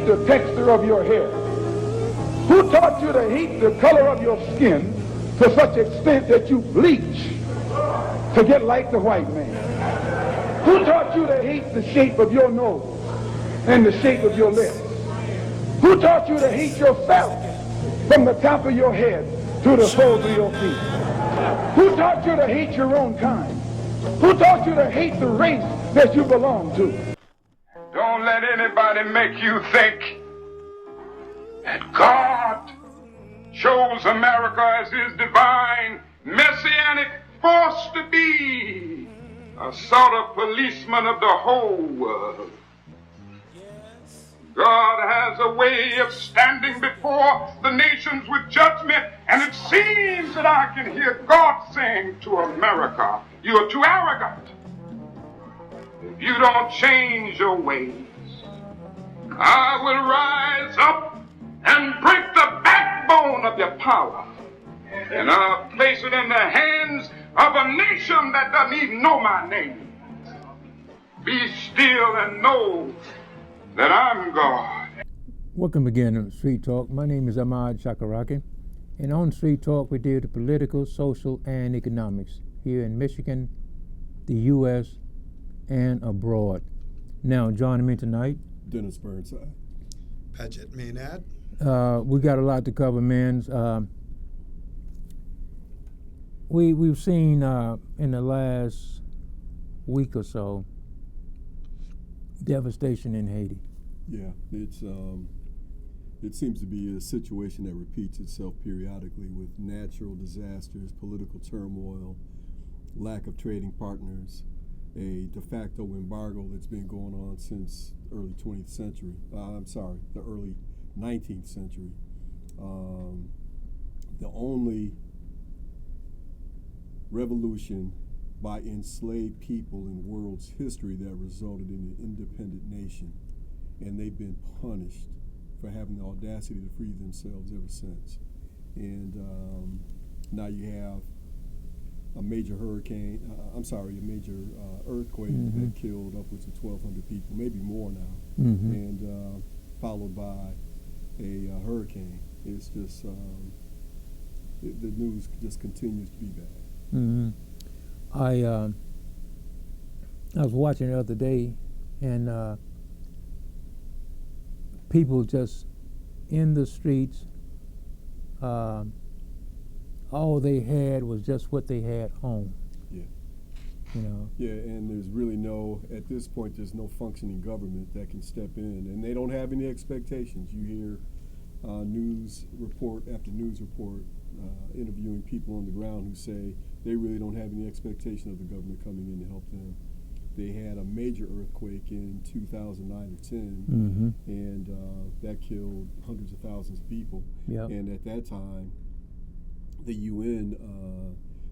hate the texture of your hair? Who taught you to hate the color of your skin to such extent that you bleach to get like the white man? Who taught you to hate the shape of your nose and the shape of your lips? Who taught you to hate yourself from the top of your head to the soles of your feet? Who taught you to hate your own kind? Who taught you to hate the race that you belong to? Don't let anybody make you think that God chose America as his divine messianic force to be a sort of policeman of the whole world. God has a way of standing before the nations with judgment, and it seems that I can hear God saying to America, you are too arrogant. If you don't change your ways, I will rise up and break the backbone of your power, and I'll place it in the hands of a nation that doesn't even know my name. Be still and know that I'm God. Welcome again to Street Talk. My name is Ahmad Shakaraki, and on Street Talk we deal with political, social, and economics here in Michigan, the U.S., and abroad. Now, joining me tonight, Dennis Burnside, Paget Maynard. We got a lot to cover, man. We've seen in the last week or so devastation in Haiti. Yeah, it seems to be a situation that repeats itself periodically with natural disasters, political turmoil, lack of trading partners, a de facto embargo that's been going on since the early 19th century. The only revolution by enslaved people in world's history that resulted in an independent nation, and they've been punished for having the audacity to free themselves ever since. And now you have a major earthquake that killed upwards of 1,200 people, maybe more now, and followed by a hurricane. It's just the news just continues to be bad. I was watching the other day, and people just in the streets, all they had was just what they had home. Yeah. You know. Yeah, and there's really at this point, there's no functioning government that can step in, and they don't have any expectations. You hear news report after news report interviewing people on the ground who say they really don't have any expectation of the government coming in to help them. They had a major earthquake in 2009 or 10, and that killed hundreds of thousands of people. Yep. And at that time, the UN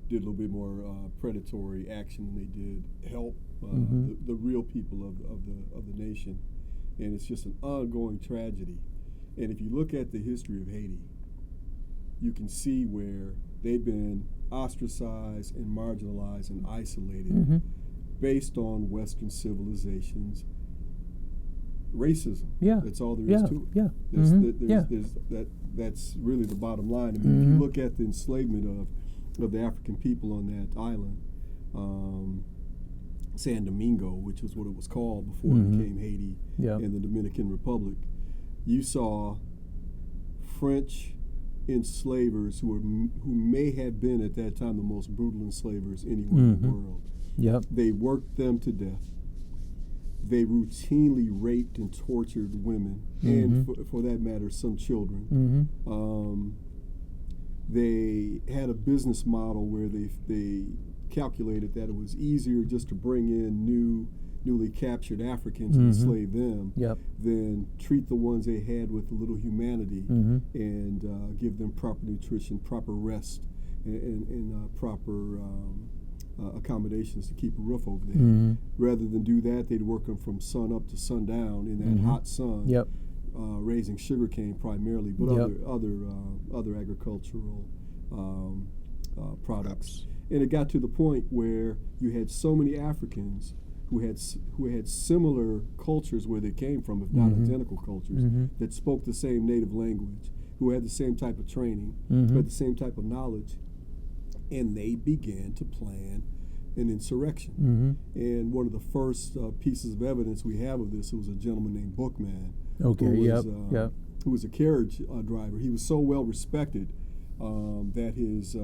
did a little bit more predatory action than they did help the real people of the nation. And it's just an ongoing tragedy. And if you look at the history of Haiti, you can see where they've been ostracized and marginalized and isolated based on Western civilization's racism. Yeah. That's all there is to it. That's really the bottom line. I mean, if you look at the enslavement of the African people on that island, San Domingo, which was what it was called before it became Haiti and the Dominican Republic, you saw French enslavers who may have been at that time the most brutal enslavers anywhere in the world. Yep. They worked them to death. They routinely raped and tortured women, and for that matter, some children. They had a business model where they calculated that it was easier just to bring in newly captured Africans and enslave them than treat the ones they had with a little humanity and give them proper nutrition, proper rest, and proper accommodations to keep a roof over their head. Rather than do that, they'd work them from sun up to sundown in that hot sun, raising sugarcane primarily, but other agricultural products. And it got to the point where you had so many Africans who had similar cultures where they came from, if not identical cultures, that spoke the same native language, who had the same type of training, who had the same type of knowledge, and they began to plan an insurrection. And one of the first pieces of evidence we have of this was a gentleman named Bookman, who was a carriage driver. He was so well respected that his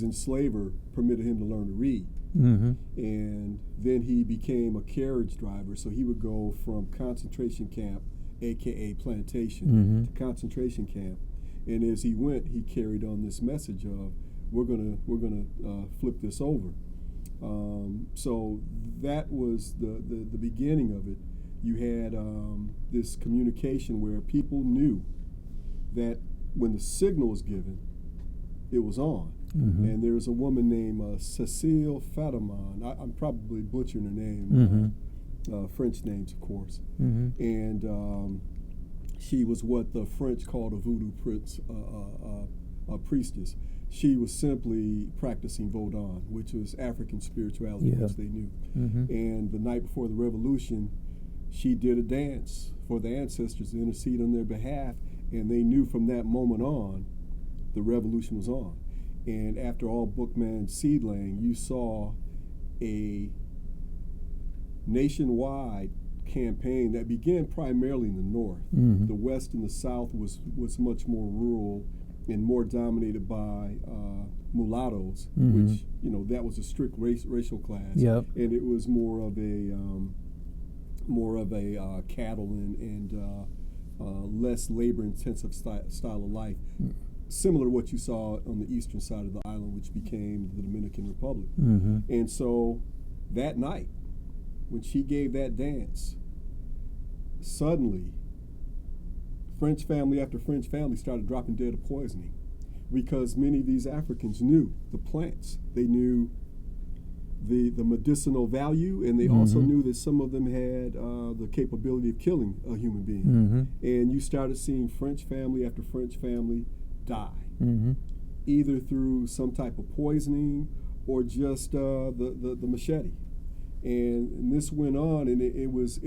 enslaver permitted him to learn to read. And then he became a carriage driver, so he would go from concentration camp, aka plantation, to concentration camp. And as he went, he carried on this message of, we're gonna flip this over. So that was the beginning of it. You had this communication where people knew that when the signal was given, it was on. And there was a woman named Cecile Fataman. I'm probably butchering her name, French names, of course. And she was what the French called a voodoo priestess. She was simply practicing Vodun, which was African spirituality, which they knew. And the night before the revolution, she did a dance for the ancestors to intercede on their behalf, and they knew from that moment on, the revolution was on. And after all Bookman's seed laying, you saw a nationwide campaign that began primarily in the north. The west and the south was much more rural and more dominated by mulattoes, which, that was a strict racial class. And it was more of a cattle and less labor-intensive style of life. Similar to what you saw on the eastern side of the island, which became the Dominican Republic. And so that night, when she gave that dance, suddenly French family after French family started dropping dead of poisoning, because many of these Africans knew the plants. They knew the medicinal value, and they also knew that some of them had the capability of killing a human being. And you started seeing French family after French family die, either through some type of poisoning or just the machete. And this went on, and it was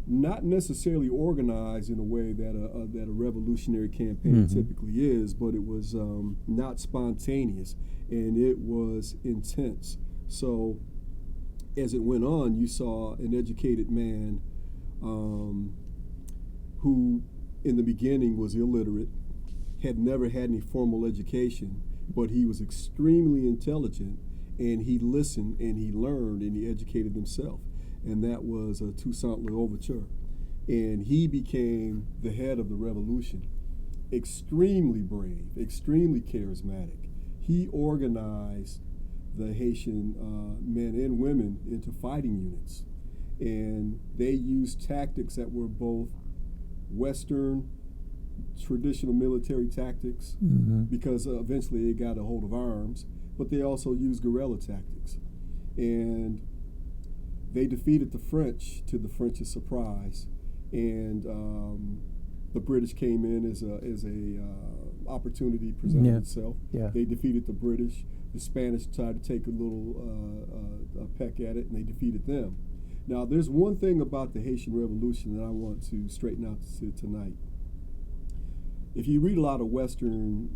not necessarily organized in a way that a revolutionary campaign typically is, but it was not spontaneous, and it was intense. So as it went on, you saw an educated man who in the beginning was illiterate, had never had any formal education, but he was extremely intelligent, and he listened and he learned and he educated himself. And that was Toussaint L'Ouverture. And he became the head of the revolution. Extremely brave, extremely charismatic. He organized the Haitian men and women into fighting units. And they used tactics that were both Western traditional military tactics, because eventually they got a hold of arms, but they also used guerrilla tactics. And they defeated the French, to the French's surprise, and the British came in as a opportunity presented itself. They defeated the British. The Spanish tried to take a little peck at it, and they defeated them. Now, there's one thing about the Haitian Revolution that I want to straighten out tonight. If you read a lot of Western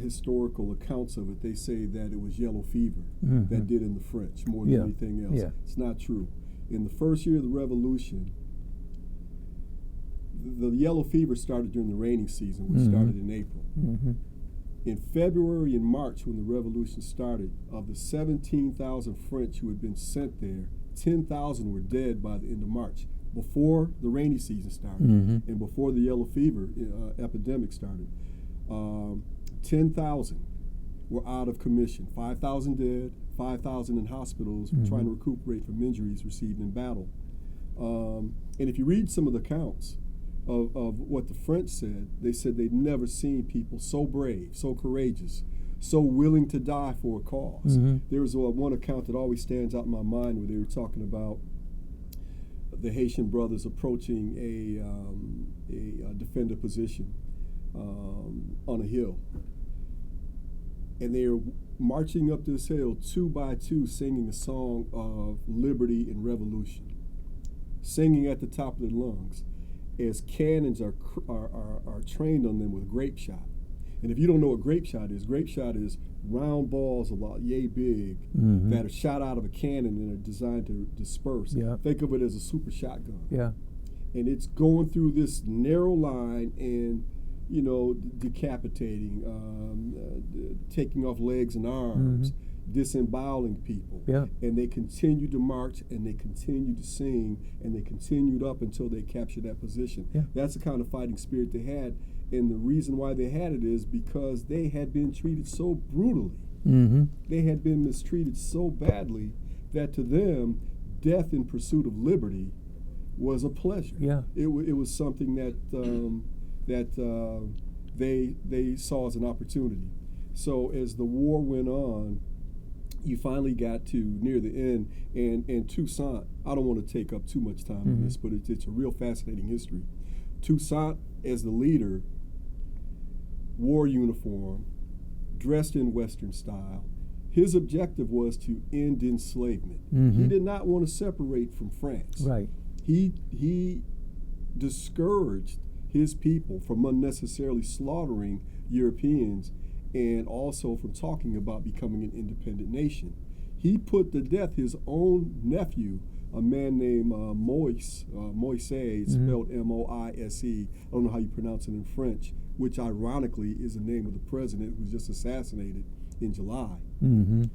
historical accounts of it, they say that it was yellow fever that did in the French more than anything else. It's not true. In the first year of the Revolution, the yellow fever started during the rainy season, which started in April. In February and March, when the revolution started, of the 17,000 French who had been sent there, 10,000 were dead by the end of March, before the rainy season started and before the yellow fever epidemic started. 10,000 were out of commission, 5,000 dead, 5,000 in hospitals trying to recuperate from injuries received in battle. And if you read some of the accounts of what the French said, they said they'd never seen people so brave, so courageous, so willing to die for a cause. There was one account that always stands out in my mind where they were talking about the Haitian brothers approaching a defended position on a hill. And they were marching up this hill 2 by 2, singing a song of liberty and revolution, singing at the top of their lungs, as cannons are trained on them with grape shot. And if you don't know what grape shot is round balls about yay big that are shot out of a cannon and are designed to disperse. Yeah. Think of it as a super shotgun. Yeah. And it's going through this narrow line and, decapitating, taking off legs and arms, disemboweling people. Yeah. And they continued to march and they continued to sing and they continued up until they captured that position. Yeah. That's the kind of fighting spirit they had. And the reason why they had it is because they had been treated so brutally. They had been mistreated so badly that to them, death in pursuit of liberty was a pleasure. Yeah. It was something that they saw as an opportunity. So as the war went on, you finally got to near the end, and Toussaint, I don't want to take up too much time on this, but it's a real fascinating history. Toussaint, as the leader, wore uniform, dressed in Western style. His objective was to end enslavement. He did not want to separate from France. Right. He discouraged his people from unnecessarily slaughtering Europeans and also from talking about becoming an independent nation. He put to death his own nephew, a man named Moise, spelled M-O-I-S-E. I don't know how you pronounce it in French, which ironically is the name of the president who was just assassinated in July.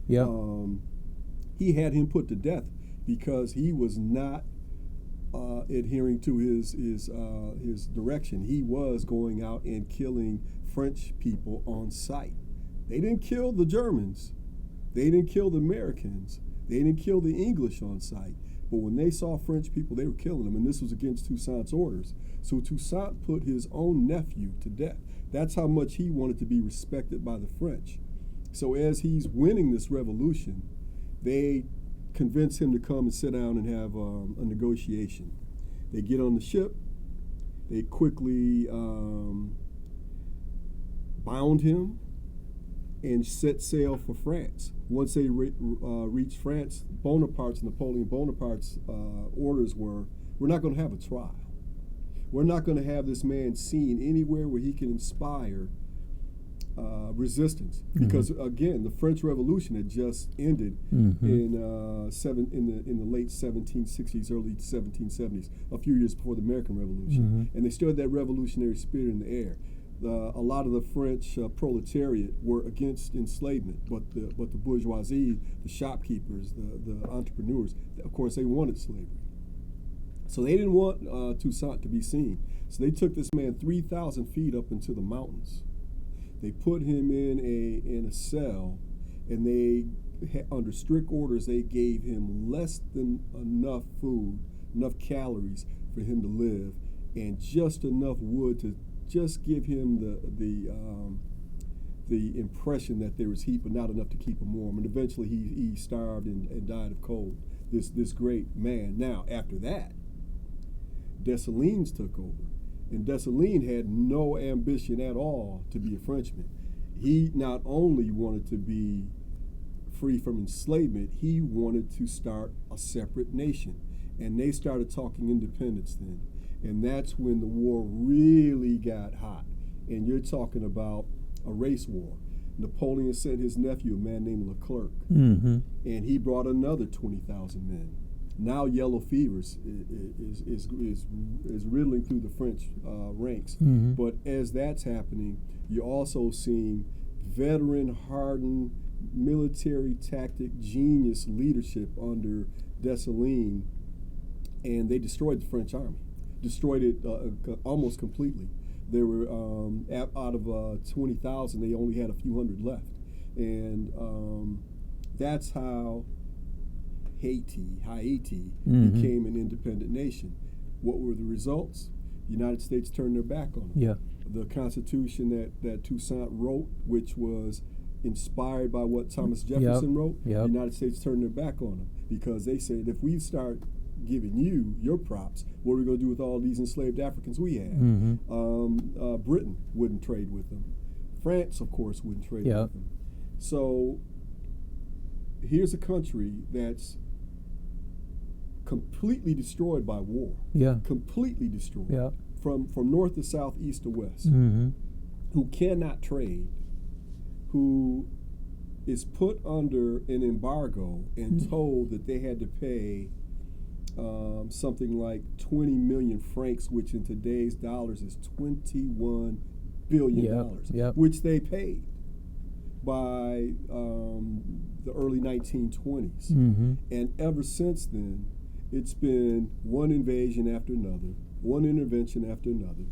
Yeah. He had him put to death because he was not adhering to his direction. He was going out and killing French people on sight. They didn't kill the Germans. They didn't kill the Americans. They didn't kill the English on sight. But when they saw French people, they were killing them, and this was against Toussaint's orders. So Toussaint put his own nephew to death. That's how much he wanted to be respected by the French. So as he's winning this revolution, they convince him to come and sit down and have a negotiation. They get on the ship. They quickly bound him and set sail for France. Once they reached France, Napoleon Bonaparte's orders were, we're not going to have a trial. We're not going to have this man seen anywhere where he can inspire resistance. Because again, the French Revolution had just ended in the late 1760s, early 1770s, a few years before the American Revolution. And they still had that revolutionary spirit in the air. A lot of the French proletariat were against enslavement, but the bourgeoisie, the shopkeepers, the entrepreneurs, of course, they wanted slavery. So they didn't want Toussaint to be seen. So they took this man 3,000 feet up into the mountains. They put him in a cell, and they, under strict orders, they gave him less than enough food, enough calories for him to live, and just enough wood to just give him the impression that there was heat, but not enough to keep him warm. And eventually he starved and died of cold, this great man. Now, after that, Dessalines took over. And Dessalines had no ambition at all to be a Frenchman. He not only wanted to be free from enslavement, he wanted to start a separate nation. And they started talking independence then. And that's when the war really got hot. And you're talking about a race war. Napoleon sent his nephew, a man named Leclerc, and he brought another 20,000 men. Now yellow fever is riddling through the French ranks. But as that's happening, you're also seeing veteran, hardened, military tactic genius leadership under Dessalines, and they destroyed the French army. Destroyed it almost completely. There were out of 20,000, they only had a few hundred left, and that's how Haiti became an independent nation. What were the results? The United States turned their back on them. Yeah. The Constitution that Toussaint wrote, which was inspired by what Thomas Jefferson wrote, the United States turned their back on them because they said, if we start giving you your props, what are we going to do with all these enslaved Africans we have? Britain wouldn't trade with them. France, of course, wouldn't trade with them. So here's a country that's completely destroyed by war. Yeah. Completely destroyed. Yeah. From north to south, east to west. Mm-hmm. Who cannot trade, who is put under an embargo and told that they had to pay something like 20 million francs, which in today's dollars is $21 billion, which they paid by the early 1920s. Mm-hmm. And ever since then, it's been one invasion after another, one intervention after another.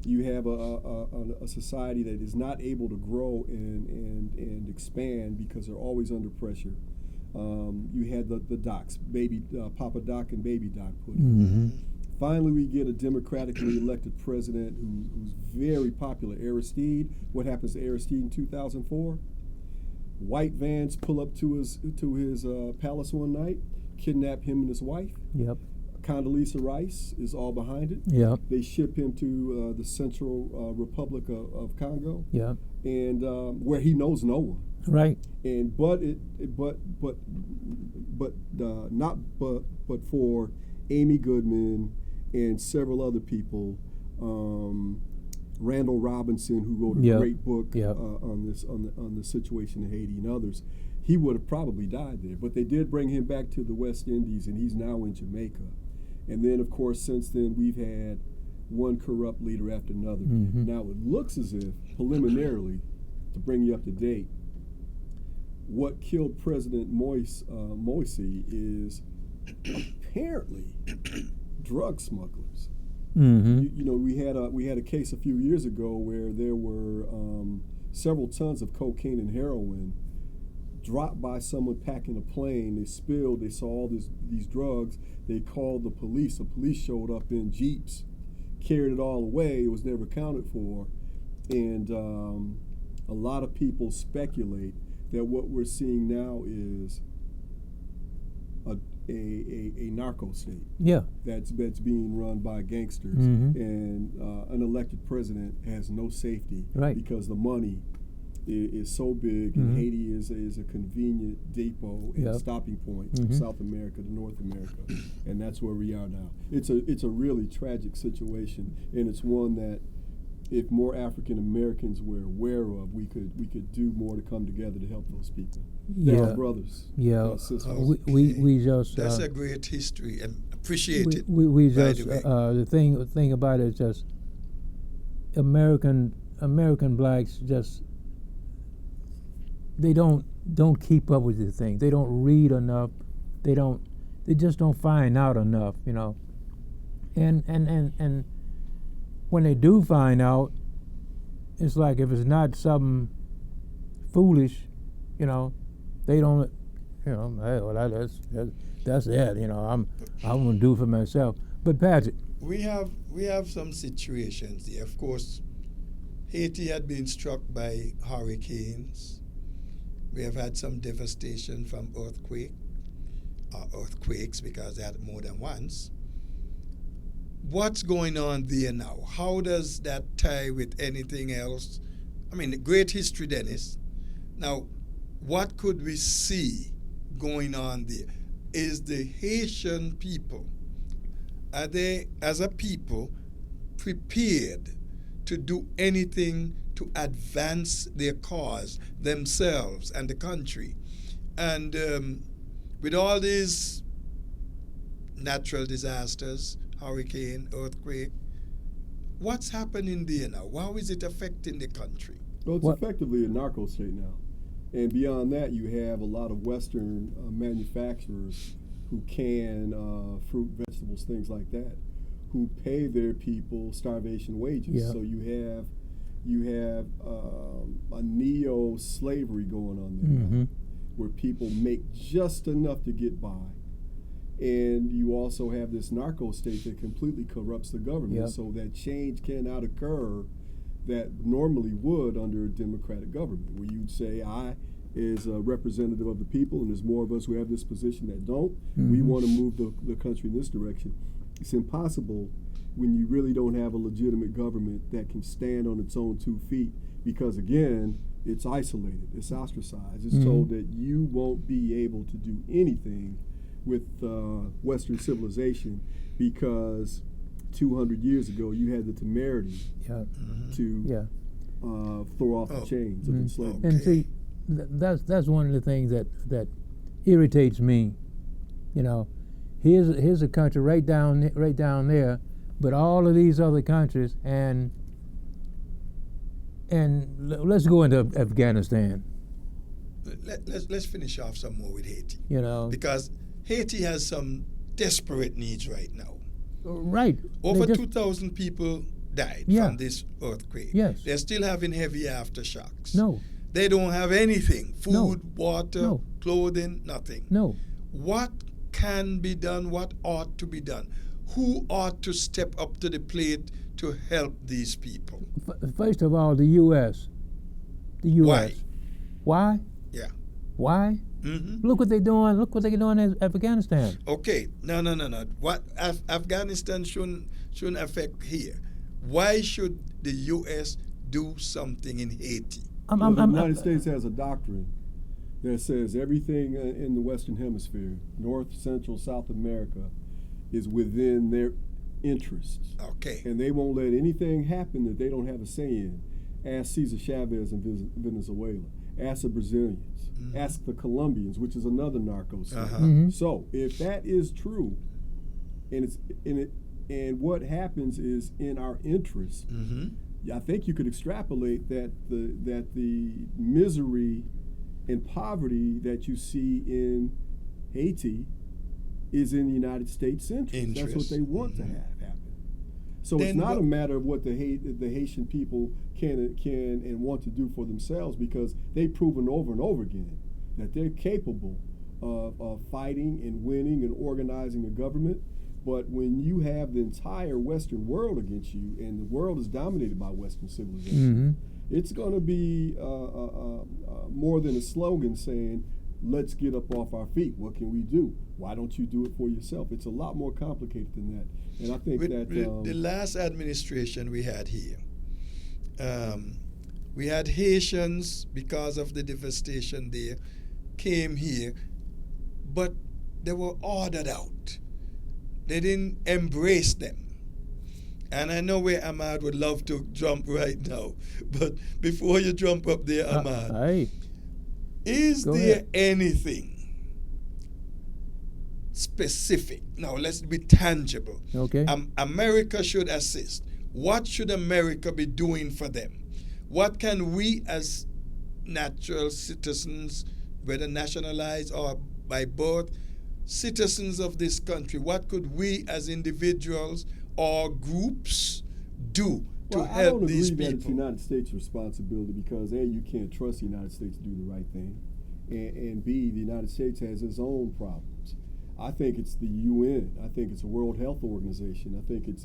You have a society that is not able to grow and expand because they're always under pressure. You had the docs, Papa Doc and Baby Doc put in. Mm-hmm. Finally, we get a democratically elected president who's very popular, Aristide. What happens to Aristide in 2004? White vans pull up to his palace one night, kidnap him and his wife. Yep. Condoleezza Rice is all behind it. Yep. They ship him to the Central Republic of Congo. Yep. And where he knows no one. Right. And but for Amy Goodman and several other people, Randall Robinson, who wrote a great book on the situation in Haiti, and others, he would have probably died there. But they did bring him back to the West Indies, and he's now in Jamaica. And then, of course, since then, we've had one corrupt leader after another. Mm-hmm. Now, it looks as if, preliminarily, to bring you up to date, what killed President Moise is apparently drug smugglers. Mm-hmm. We had a case a few years ago where there were several tons of cocaine and heroin dropped by someone packing a plane. They spilled. They saw all these drugs. They called the police. The police showed up in jeeps, carried it all away. It was never accounted for, and a lot of people speculate that what we're seeing now is a narco state. Yeah. That's being run by gangsters, mm-hmm. and an elected president has no safety, right? Because the money is so big, mm-hmm. and Haiti is a convenient depot and stopping point mm-hmm. from South America to North America, and that's where we are now. It's a really tragic situation, and it's one that, if more African Americans were aware of, we could do more to come together to help those people. They're our brothers. Yeah. Our sisters. We just that's a great history and appreciate it. We just the thing about it is just American blacks just they don't keep up with the thing. They don't read enough. They just don't find out enough, you know. And when they do find out, it's like if it's not something foolish, you know, they don't, you know, hey, well, that's it, you know. I'm gonna do for myself. But Patrick, we have some situations here. Of course, Haiti had been struck by hurricanes. We have had some devastation from earthquakes because they had more than once. What's going on there now? How does that tie with anything else? I mean, great history, Dennis. Now, what could we see going on there? Is the Haitian people, are they, as a people, prepared to do anything to advance their cause, themselves and the country? And with all these natural disasters, hurricane, earthquake, what's happening there now? How is it affecting the country? Well, it's effectively a narco state now. And beyond that, you have a lot of Western manufacturers who can fruit, vegetables, things like that, who pay their people starvation wages. Yeah. So you have a neo-slavery going on there mm-hmm. now, where people make just enough to get by. And you also have this narco state that completely corrupts the government, so that change cannot occur that normally would under a democratic government, where you'd say, I, as a representative of the people, and there's more of us who have this position that don't, mm-hmm. we want to move the country in this direction. It's impossible when you really don't have a legitimate government that can stand on its own 2 feet, because again, It's isolated. It's ostracized. It's told that you won't be able to do anything with Western civilization because 200 years ago you had the temerity to throw off the chains of enslavement. And see, that's one of the things that irritates me. You know, here's a country right down there, but all of these other countries, and let's go into Afghanistan. Let's finish off some more with Haiti. You know, because Haiti has some desperate needs right now. Right. Over 2,000 people died from this earthquake. Yes. They're still having heavy aftershocks. No. They don't have anything. Food, water, No. clothing, nothing. No. What can be done? What ought to be done? Who ought to step up to the plate to help these people? First of all, the U.S. The U.S. Why? Yeah. Why? Mm-hmm. Look what they're doing. Look what they're doing in Afghanistan. Okay. No. What Afghanistan shouldn't affect here. Why should the U.S. do something in Haiti? The United States has a doctrine that says everything in the Western Hemisphere, North, Central, South America, is within their interests. Okay. And they won't let anything happen that they don't have a say in. Ask Cesar Chavez in Venezuela. Ask the Brazilians. Ask the Colombians, which is another narco state. So if that is true, and what happens is in our interest, I think you could extrapolate that the misery and poverty that you see in Haiti is in the United States' interest. That's what they want to have happen. So then it's not a matter of what the Haitian people can and want to do for themselves, because they've proven over and over again that they're capable of fighting and winning and organizing a government. But when you have the entire Western world against you, and the world is dominated by Western civilization, it's going to be more than a slogan saying, let's get up off our feet. What can we do? Why don't you do it for yourself? It's a lot more complicated than that. And I think the last administration we had here, we had Haitians, because of the devastation there, came here, but they were ordered out. They didn't embrace them. And I know where Ahmad would love to jump right now. But before you jump up there, Ahmad, is there anything specific? Now, let's be tangible. Okay. America should assist. What should America be doing for them? What can we as natural citizens, whether nationalized or by birth, citizens of this country, what could we as individuals or groups do to help these people? I don't agree that it's the United States' responsibility, because A, you can't trust the United States to do the right thing, and B, the United States has its own problems. I think it's the UN. I think it's the World Health Organization. I think it's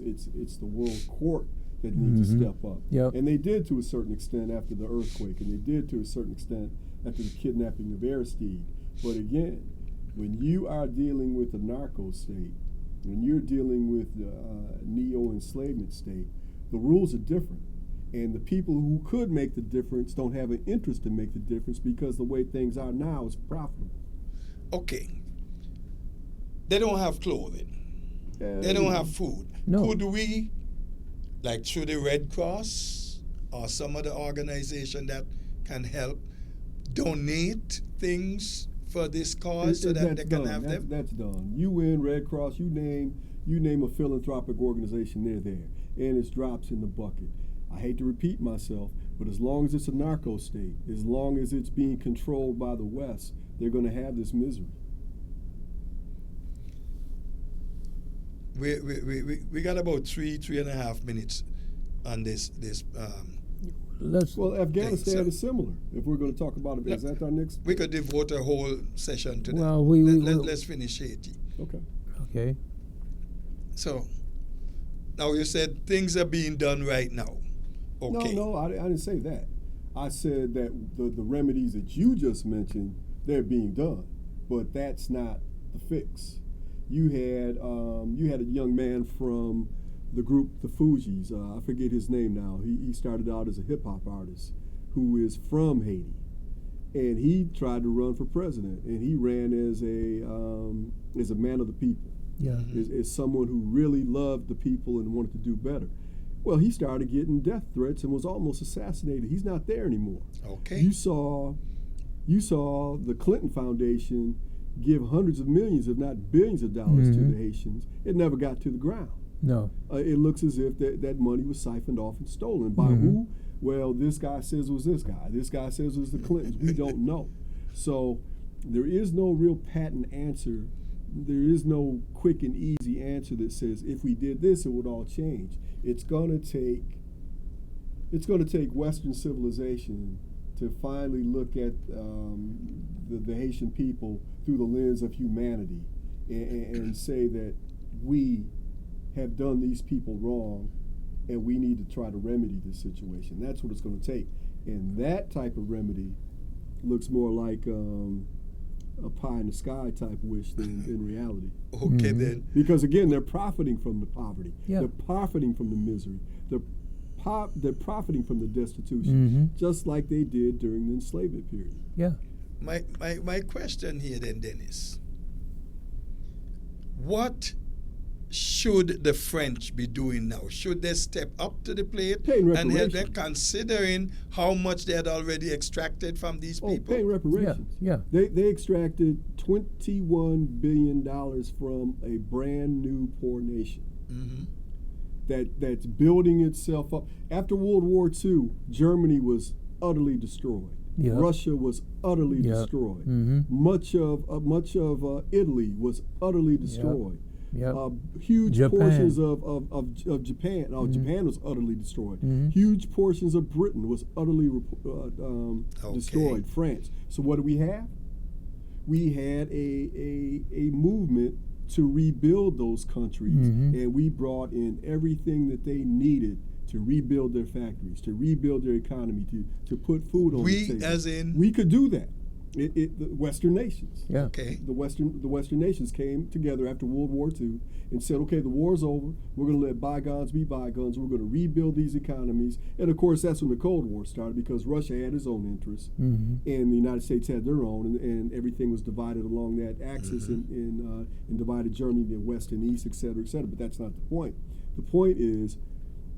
the World Court that needs to step up. Yep. And they did to a certain extent after the earthquake, and they did to a certain extent after the kidnapping of Aristide. But again, when you are dealing with a narco state, when you're dealing with the neo-enslavement state, the rules are different. And the people who could make the difference don't have an interest to make the difference, because the way things are now is profitable. Okay. They don't have clothing. They don't have food. No. Could we, like through the Red Cross or some other organization that can help, donate things for this cause so that they can have them? That's done. UN, Red Cross, you name a philanthropic organization, they're there. And it's drops in the bucket. I hate to repeat myself, but as long as it's a narco state, as long as it's being controlled by the West, they're going to have this misery. We got about 3.5 minutes on this. Well, Afghanistan is similar. If we're going to talk about it, is that our next? We could devote a whole session to well, that. Let's finish Haiti. Okay. So, now you said things are being done right now. Okay. No, I didn't say that. I said that the remedies that you just mentioned, they're being done, but that's not the fix. You had a young man from the group the Fugees. I forget his name now. He started out as a hip hop artist who is from Haiti, and he tried to run for president, and he ran as a man of the people, as someone who really loved the people and wanted to do better. Well, he started getting death threats and was almost assassinated. He's not there anymore. Okay. You saw the Clinton Foundation give hundreds of millions, if not billions of dollars to the Haitians. It never got to the ground. No. It looks as if that money was siphoned off and stolen. By who? Well, this guy says it was this guy. This guy says it was the Clintons. We don't know. So there is no real patent answer. There is no quick and easy answer that says if we did this, it would all change. It's going to take Western civilization to finally look at the Haitian people through the lens of humanity and say that we have done these people wrong and we need to try to remedy this situation. That's what it's going to take. And that type of remedy looks more like a pie in the sky type wish than in reality. Okay, then. Because again, they're profiting from the poverty. Yeah. They're profiting from the misery. They're profiting from the destitution, just like they did during the enslavement period. Yeah. My question here then, Dennis, what should the French be doing now? Should they step up to the plate and help them, considering how much they had already extracted from these people? Paying reparations. Yeah. They extracted $21 billion from a brand new poor nation that's building itself up. After World War II, Germany was utterly destroyed. Yep. Russia was utterly destroyed. Much of Italy was utterly destroyed. Yep. Huge Japan. portions of Japan. Japan was utterly destroyed. Huge portions of Britain was utterly destroyed. France. So what do we have? We had a movement to rebuild those countries, and we brought in everything that they needed to rebuild their factories, to rebuild their economy, to put food on the table. As in? We could do that. The Western nations. Yeah. Okay. The Western nations came together after World War II and said, okay, the war's over. We're going to let bygones be bygones. We're going to rebuild these economies. And of course, that's when the Cold War started, because Russia had its own interests, and the United States had their own, and everything was divided along that axis and divided Germany into West and East, et cetera, et cetera. But that's not the point. The point is,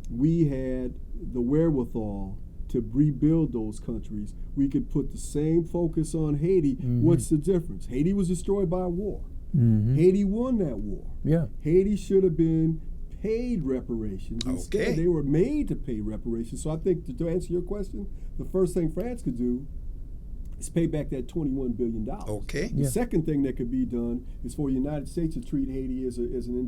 we had the wherewithal to rebuild those countries. We could put the same focus on Haiti. What's the difference? Haiti was destroyed by a war. Haiti won that war. Yeah. Haiti should have been paid reparations. Instead, they were made to pay reparations. So I think to answer your question, the first thing France could do is pay back that $21 billion. Okay. The second thing that could be done is for the United States to treat Haiti as an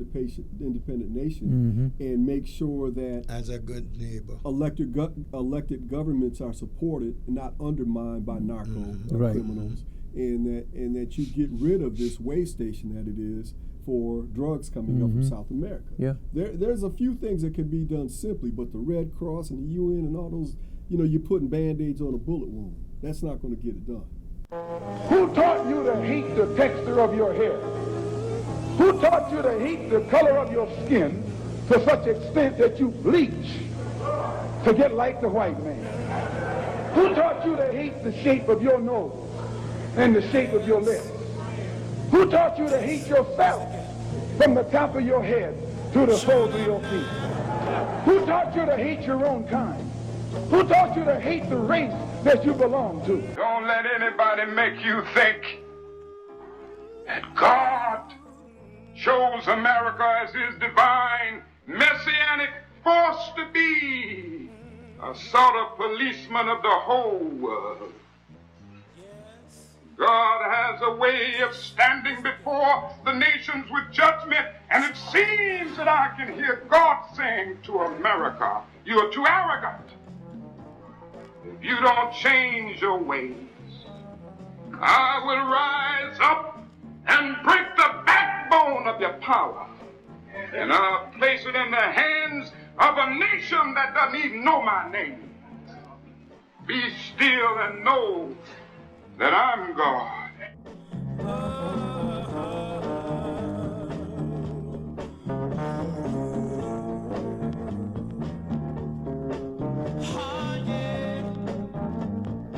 independent nation and make sure that as a good neighbor, elected governments are supported and not undermined by narco criminals, and that you get rid of this way station that it is for drugs coming up from South America. Yeah. There's a few things that can be done simply, but the Red Cross and the UN and all those, you're putting Band-Aids on a bullet wound. That's not going to get it done. Who taught you to hate the texture of your hair? Who taught you to hate the color of your skin to such extent that you bleach to get like the white man? Who taught you to hate the shape of your nose and the shape of your lips? Who taught you to hate yourself from the top of your head to the soles of your feet? Who taught you to hate your own kind? Who taught you to hate the race that you belong to? Don't let anybody make you think that God chose America as his divine messianic force to be a sort of policeman of the whole world. God has a way of standing before the nations with judgment, and it seems that I can hear God saying to America, you are too arrogant. If you don't change your ways, I will rise up and break the backbone of your power, and I'll place it in the hands of a nation that doesn't even know my name. Be still and know that I'm God.